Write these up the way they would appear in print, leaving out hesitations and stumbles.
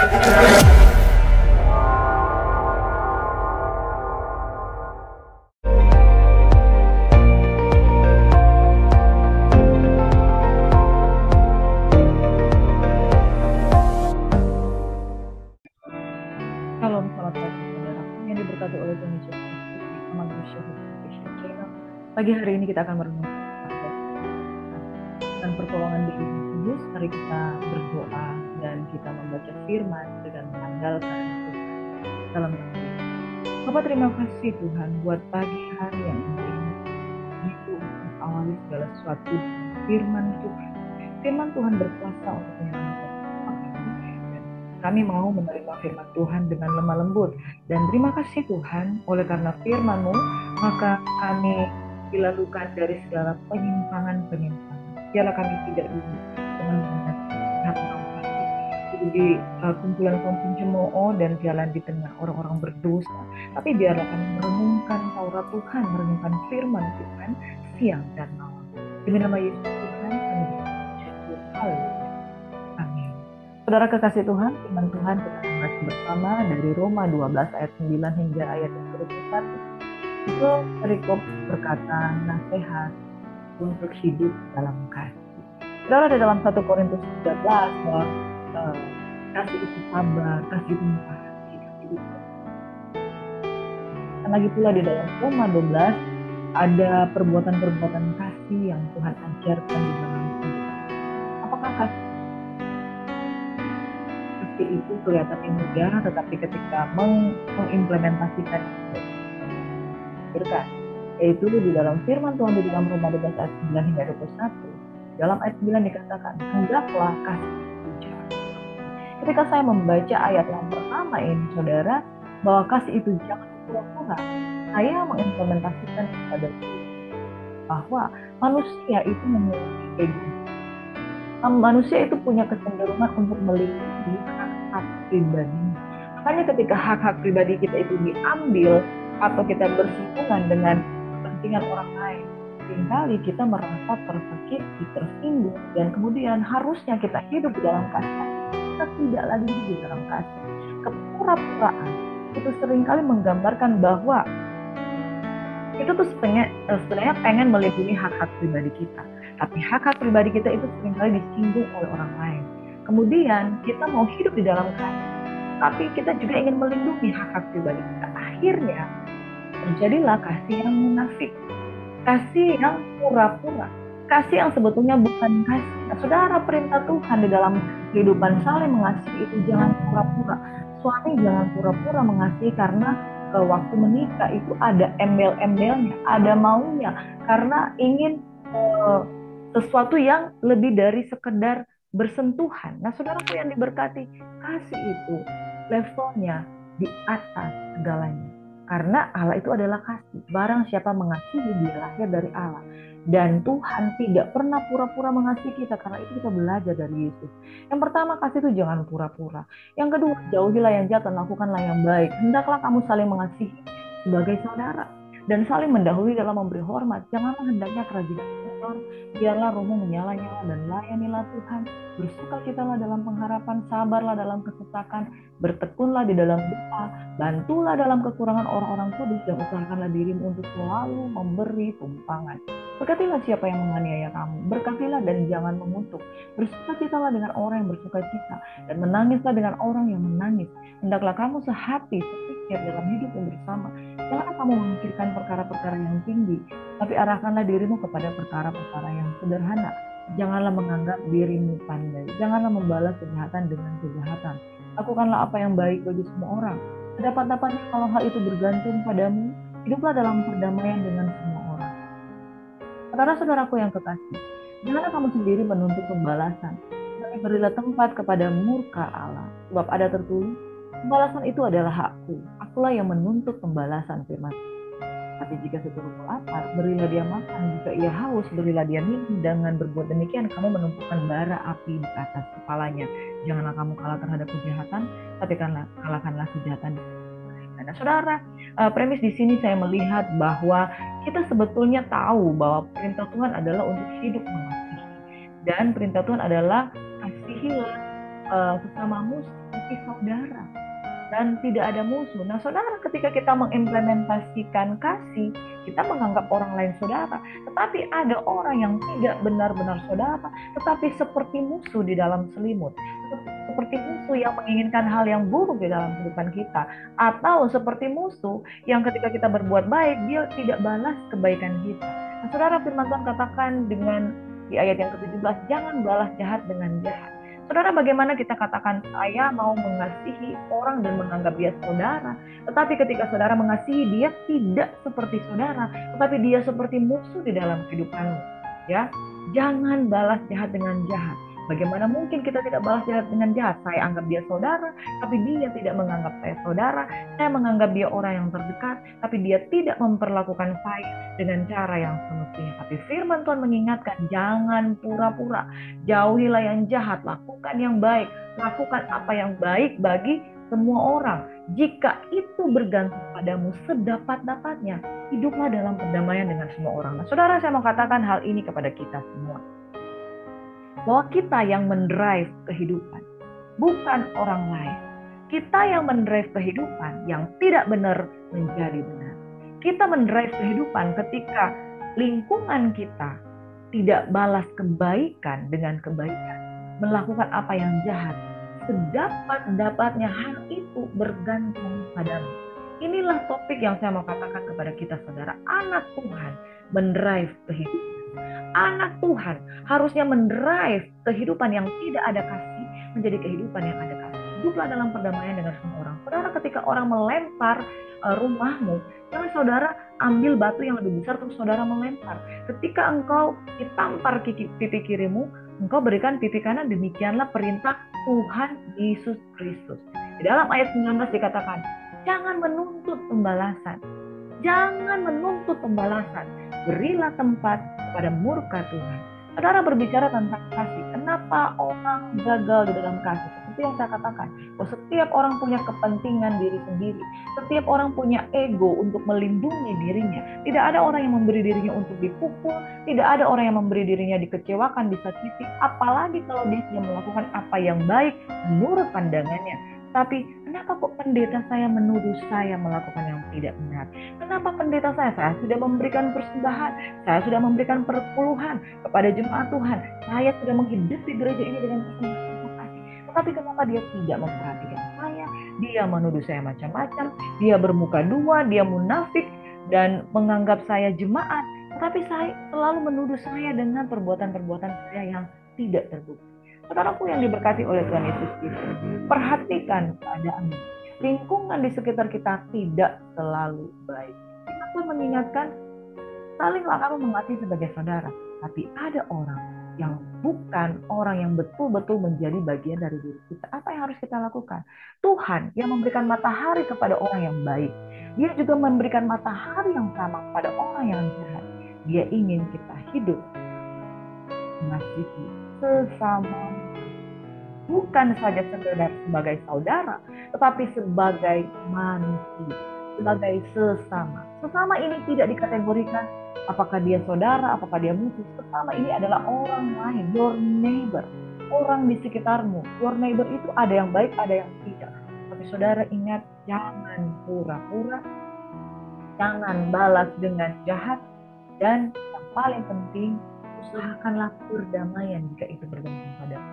Shalom, selamat pagi saudaraku yang diberkati oleh Tuhan Yesus Kristus bersama Manusia Christian Channel. Pagi hari ini kita akan merenungkan dan pertolongan di Injil Kudus. Mari kita berdoa dan kita membaca firman dengan mengandalkan Tuhan dalam nama Yesus. Bapak, terima kasih Tuhan buat pagi hari yang indah ini. Itu untuk awali segala sesuatu dengan firman Tuhan. Firman Tuhan berkuasa untuk menyelamatkan. Kami mau menerima firman Tuhan dengan lemah lembut. Dan terima kasih Tuhan, oleh karena firman-Mu, maka kami dilakukan dari segala penyimpangan-penyimpangan. Biarlah kami tidak dulu dengan melihat di kumpulan kaum pencemooh dan jalan di tengah orang-orang berdosa. Tapi biarlah kami merenungkan Taurat Tuhan, merenungkan firman Tuhan siang dan malam. Demi nama Yesus Tuhan, kami bersyukur. Haleluya. Amin. Saudara kekasih Tuhan, firman Tuhan kita akan baca bersama dari Roma 12 ayat 9 hingga ayat yang ke-21. Itu perikop berkata nasihat untuk hidup dalam kasih. Saudara, di dalam 1 Korintus 13 bahwa kasih itu sabar, kasih itu murah hati, kasih itu. Dan lagi pula di dalam Roma 12 ada perbuatan-perbuatan kasih yang Tuhan ajarkan di dalam hidup. Apakah kasih itu kelihatannya mudah, tetapi ketika mengimplementasikan berkat, yaitu di dalam firman Tuhan di dalam Roma 12 ayat 9 hingga 21. Dalam ayat 9 dikatakan, hendaklah kasih itu jangan. Ketika saya membaca ayat yang pertama ini, saudara, bahwa kasih itu jangan pura-pura, saya mengimplementasikan kepada diri bahwa manusia itu memiliki ego. Manusia itu punya kecenderungan untuk melindungi hak-hak pribadi. Makanya ketika hak-hak pribadi kita itu diambil atau kita bersinggungan dengan kepentingan orang lain, seringkali kita merasa tersakiti, tersinggung, dan kemudian harusnya kita hidup di dalam kasih. Kita tidak lagi hidup di dalam kasih. Kepura-puraan itu seringkali menggambarkan bahwa kita tuh sebenarnya pengen melindungi hak-hak pribadi kita. Tapi hak-hak pribadi kita itu seringkali disinggung oleh orang lain. Kemudian kita mau hidup di dalam kasih, tapi kita juga ingin melindungi hak-hak pribadi kita. Akhirnya terjadilah kasih yang munafik, kasih yang pura-pura, kasih yang sebetulnya bukan kasih. Nah, saudara, perintah Tuhan di dalam kehidupan saling mengasihi itu jangan pura-pura. Suami jangan pura-pura mengasihi karena waktu menikah itu ada embel-embelnya, ada maunya, karena ingin sesuatu yang lebih dari sekedar bersentuhan. Nah, saudaraku yang diberkati, kasih itu levelnya di atas segalanya. Karena Allah itu adalah kasih. Barang siapa mengasihi, dia lahir dari Allah. Dan Tuhan tidak pernah pura-pura mengasihi kita, karena itu kita belajar dari Yesus. Yang pertama, kasih itu jangan pura-pura. Yang kedua, jauhilah yang jahat dan lakukanlah yang baik. Hendaklah kamu saling mengasihi sebagai saudara dan saling mendahului dalam memberi hormat. Janganlah hendaknya kerajinan kotor, biarlah rohmu menyala-nyala dan layanilah Tuhan. Bersukacitalah dalam pengharapan, sabarlah dalam kesesakan, bertekunlah di dalam doa, bantulah dalam kekurangan orang-orang kudus, dan usahakanlah dirimu untuk selalu memberi tumpangan. Berkatilah siapa yang menganiaya kamu, berkatilah dan jangan mengutuk. Bersukacitalah dengan orang yang bersukacita, dan menangislah dengan orang yang menangis. Hendaklah kamu sehati, sepikir dalam hidup yang bersama. Janganlah kamu memikirkan perkara-perkara yang tinggi, tapi arahkanlah dirimu kepada perkara-perkara yang sederhana. Janganlah menganggap dirimu pandai. Janganlah membalas kejahatan dengan kejahatan. Lakukanlah apa yang baik bagi semua orang. Sedapat-dapatnya kalau hal itu bergantung padamu, hiduplah dalam perdamaian dengan semua orang. Saudara-saudaraku yang kekasih, janganlah kamu sendiri menuntut pembalasan, tapi berilah tempat kepada murka Allah. Sebab ada tertulis, pembalasan itu adalah hakku. Akulah yang menuntut pembalasan, firman. Tapi jika seturuhmu lapar, berilah dia makan. Jika ia haus, berilah dia minum. Dengan berbuat demikian, kamu menumpukan bara api di atas kepalanya. Janganlah kamu kalah terhadap kejahatan, tapi kalahkanlah kejahatan. Nah, saudara, premis di sini saya melihat bahwa kita sebetulnya tahu bahwa perintah Tuhan adalah untuk hidup mengasihi. Dan perintah Tuhan adalah kasihilah sesamamu seperti saudara dan tidak ada musuh. Nah, saudara, ketika kita mengimplementasikan kasih, kita menganggap orang lain saudara. Tetapi ada orang yang tidak benar-benar saudara, tetapi seperti musuh di dalam selimut. Seperti musuh yang menginginkan hal yang buruk di dalam kehidupan kita. Atau seperti musuh yang ketika kita berbuat baik, dia tidak balas kebaikan kita. Nah, saudara, firman Tuhan katakan di ayat yang ke-17, jangan balas jahat dengan jahat. Saudara, bagaimana kita katakan saya mau mengasihi orang dan menganggap dia saudara, tetapi ketika saudara mengasihi dia tidak seperti saudara, tetapi dia seperti musuh di dalam kehidupanmu. Ya, jangan balas jahat dengan jahat. Bagaimana mungkin kita tidak balas jahat dengan jahat? Saya anggap dia saudara, tapi dia tidak menganggap saya saudara. Saya menganggap dia orang yang terdekat, tapi dia tidak memperlakukan saya dengan cara yang semestinya. Tapi firman Tuhan mengingatkan, jangan pura-pura. Jauhilah yang jahat, lakukan yang baik. Lakukan apa yang baik bagi semua orang. Jika itu bergantung padamu sedapat-dapatnya, hiduplah dalam perdamaian dengan semua orang. Nah, saudara, saya mau katakan hal ini kepada kita semua. Bahwa kita yang mendrive kehidupan, bukan orang lain. Kita yang mendrive kehidupan yang tidak benar menjadi benar. Kita mendrive kehidupan ketika lingkungan kita tidak balas kebaikan dengan kebaikan, melakukan apa yang jahat, sedapat-dapatnya hal itu bergantung padamu. Inilah topik yang saya mau katakan kepada kita, saudara. Anak Tuhan mendrive kehidupan. Anak Tuhan harusnya mendrive kehidupan yang tidak ada kasih menjadi kehidupan yang ada kasih. Hiduplah dalam perdamaian dengan semua orang. Saudara, ketika orang melempar rumahmu, jangan saudara ambil batu yang lebih besar terus saudara melempar. Ketika engkau ditampar pipi kirimu, engkau berikan pipi kanan. Demikianlah perintah Tuhan Yesus Kristus. Di dalam ayat 19 dikatakan, jangan menuntut pembalasan. Jangan menuntut pembalasan. Berilah tempat kepada murka Tuhan. Saudara berbicara tentang kasih. Kenapa orang gagal di dalam kasih? Seperti yang saya katakan, bahwa setiap orang punya kepentingan diri sendiri. Setiap orang punya ego untuk melindungi dirinya. Tidak ada orang yang memberi dirinya untuk dipukul. Tidak ada orang yang memberi dirinya dikecewakan, disakiti. Apalagi kalau dia tidak melakukan apa yang baik menurut pandangannya. Tapi kenapa kok pendeta saya menuduh saya melakukan yang tidak benar? Kenapa pendeta saya sudah memberikan persembahan, saya sudah memberikan perpuluhan kepada jemaat Tuhan, saya sudah menghidupi gereja ini dengan penuh kasih. Tetapi kenapa dia tidak memperhatikan saya? Dia menuduh saya macam-macam, dia bermuka dua, dia munafik dan menganggap saya jemaat. Tetapi saya selalu menuduh saya dengan perbuatan-perbuatan saya yang tidak terbukti. Saudaraku yang diberkati oleh Tuhan Yesus Kristus, perhatikan keadaan lingkungan di sekitar kita tidak selalu baik. Kita pun mengingatkan, salinglah kamu mengasihi sebagai saudara. Tapi ada orang yang bukan orang yang betul-betul menjadi bagian dari diri kita. Apa yang harus kita lakukan? Tuhan yang memberikan matahari kepada orang yang baik, dia juga memberikan matahari yang sama kepada orang yang jahat. Dia ingin kita hidup mengasihi sesama, bukan saja sekedar sebagai saudara, tetapi sebagai manusia, sebagai sesama. Sesama ini tidak dikategorikan apakah dia saudara, apakah dia musuh. Sesama ini adalah orang lain, your neighbor, orang di sekitarmu. Your neighbor itu ada yang baik, ada yang tidak. Tapi saudara ingat, jangan pura-pura, jangan balas dengan jahat, dan yang paling penting, usahakanlah perdamaian jika itu bergantung padamu.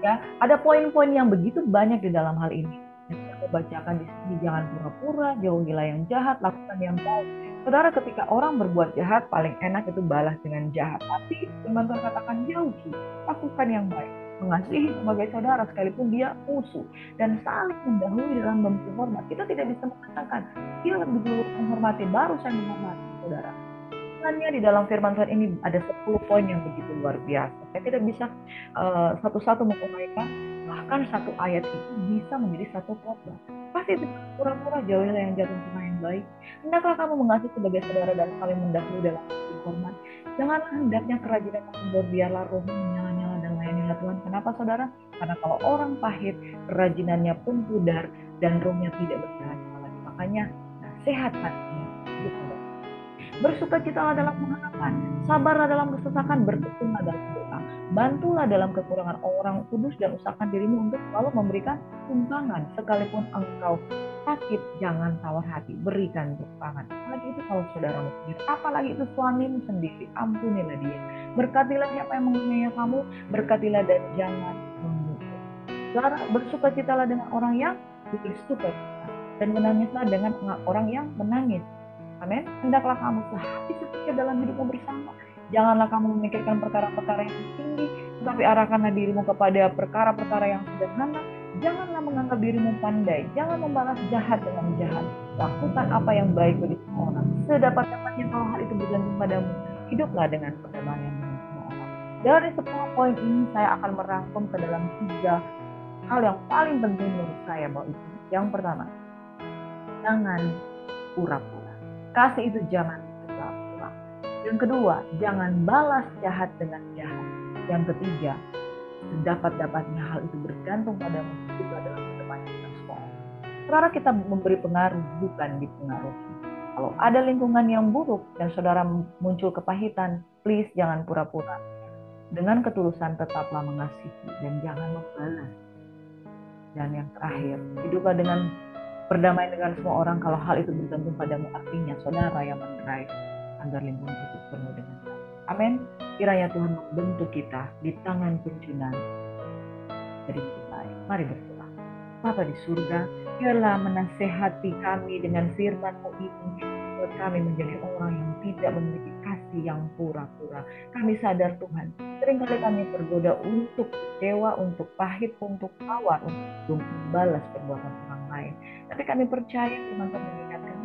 Ya, ada poin-poin yang begitu banyak di dalam hal ini. Yang saya bacakan di sini, jangan pura-pura, jauhilah yang jahat, lakukan yang baik. Saudara, ketika orang berbuat jahat, paling enak itu balas dengan jahat. Tapi firman Tuhan katakan jauhi, lakukan yang baik. Mengasihi sebagai saudara sekalipun dia musuh, dan saling mendahului dalam bentuk hormat. Kita tidak bisa mengatakan dia lebih dulu menghormati, baru saya menghormati saudara. Di dalam firman Tuhan ini ada 10 poin yang begitu luar biasa. Saya tidak bisa satu-satu menguraikan, bahkan satu ayat itu bisa menjadi satu khotbah. Pasti itu pura-pura, jauhilah yang jatuh sama yang baik. Hendaklah kamu mengasihi sebagai saudara dan saling mendahului dalam hormat. Janganlah hendaknya kerajinan kendor, biarlah rohmu menyala-nyala dan layanilah Tuhan. Kenapa saudara? Karena kalau orang pahit, kerajinannya pun pudar dan rohnya tidak berjalan-jalan lagi. Makanya sehat hatinya. Bersukacitalah dalam pengharapan, sabarlah dalam kesesakan, bertekunlah dalam doa. Bantulah dalam kekurangan orang kudus dan usahakan dirimu untuk selalu memberikan tumpangan. Sekalipun engkau sakit, jangan tawar hati, berikan tumpangan. Apalagi itu kalau saudaramu sendiri, apalagi itu suamimu sendiri, ampunilah dia. Berkatilah siapa yang menganiaya kamu, berkatilah dan jangan mengutuk. Saudara, bersukacitalah dengan orang yang bersuka dan menangislah dengan orang yang menangis. Amin. Hendaklah kamu sehati sepikir dalam hidupmu bersama. Janganlah kamu memikirkan perkara-perkara yang tinggi, tetapi arahkanlah dirimu kepada perkara-perkara yang sederhana. Janganlah menganggap dirimu pandai. Jangan membalas jahat dengan jahat. Lakukan apa yang baik bagi semua orang. Sedapat-dapatnya kalau hal itu bergantung padamu, hiduplah dengan perdamaian dengan semua orang. Dari 10 poin ini saya akan merangkum ke dalam 3 hal yang paling penting menurut saya bahwa itu. Yang pertama, jangan pura-pura. Kasih itu jangan pura-pura. Yang kedua, jangan balas jahat dengan jahat. Yang ketiga, sedapat-dapatnya hal itu bergantung padamu, itu adalah perdamaian dengan semua orang. Saudara, kita memberi pengaruh, bukan dipengaruhi. Kalau ada lingkungan yang buruk dan saudara muncul kepahitan, please jangan pura-pura. Dengan ketulusan tetaplah mengasihi dan jangan membalas. Dan yang terakhir, hiduplah dengan berdamai dengan semua orang. Kalau hal itu bergantung padamu, artinya saudara yang mendrive agar lingkungan itu penuh dengan kasih. Amin. Kiranya Tuhan membentuk kita di tangan kuncunan dari kita. Mari berdoa. Bapa di surga, biarlah menasehati kami dengan firman-Mu ini, buat kami menjadi orang yang tidak memiliki kasih yang pura-pura. Kami sadar Tuhan, seringkali kami tergoda untuk kecewa, untuk pahit, untuk tawar, untuk membalas perbuatan orang lain. Tapi kami percaya Tuhan mengingatkan,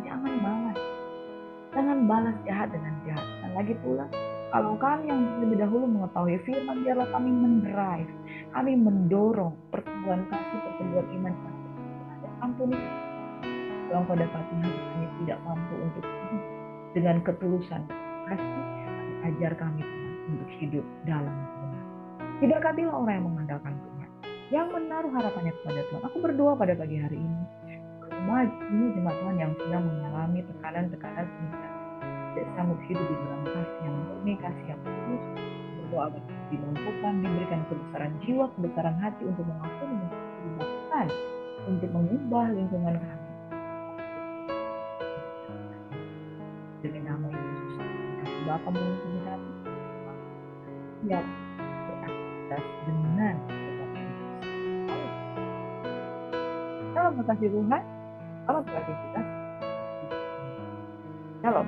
jangan balas jahat dengan jahat. Dan lagi pula, kalau kami yang lebih dahulu mengetahui firman, biarlah kami mendrive, kami mendorong pertumbuhan kasih, pertumbuhan iman kami. Ampuni kalau Engkau dapati kami tidak mampu untuk hidup dengan ketulusan kasih, ajar kami Tuhan untuk hidup dalam Tuhan. Berkatilah orang yang mengandalkan Tuhan, yang menaruh harapannya kepada Tuhan. Aku berdoa pada pagi hari ini, ini jemaat Tuhan yang sedang mengalami tekanan-tekanan sehingga tidak sanggup hidup di dalam kasih yang murni, kasih yang tulus. Berdoa agar dimampukan, diberikan kebesaran jiwa, kebesaran hati untuk mengampuni dan dimaafkan, untuk mengubah lingkungan kami. Demi nama Yesus, kasih Bapa melindungi kami. Siap beraktivitas dengan salam kasih Tuhan, salam beraktivitas. Shalom.